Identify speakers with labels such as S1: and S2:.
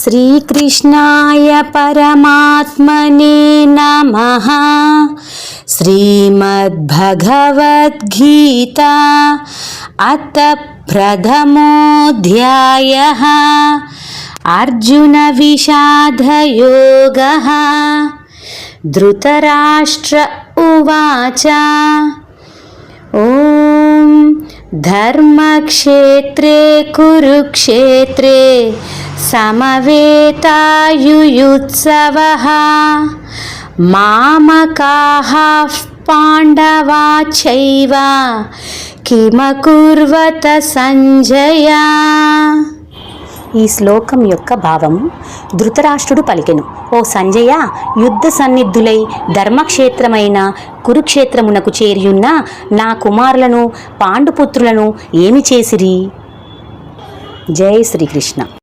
S1: श्रीकृष्णाय परमात्मने नमः। श्रीमद्भगवद्गीता अथ प्रथमोऽध्यायः। अर्जुन विषादयोगः। धृतराष्ट्र उवाच ॐ धर्मक्षेत्रे कुरुक्षेत्रे समवेतायुयुत्सवः। मामकाः पाण्डवाश्चैव किमकुर्वत సంజయ। ఈ శ్లోకం యొక్క భావము, ధృతరాష్ట్రుడు పలికెను, ఓ సంజయ, యుద్ధ సన్నిద్ధులై ధర్మక్షేత్రమైన కురుక్షేత్రమునకు చేరియున్న నా కుమారులను పాండుపుత్రులను ఏమి చేసిరి? జై శ్రీకృష్ణ।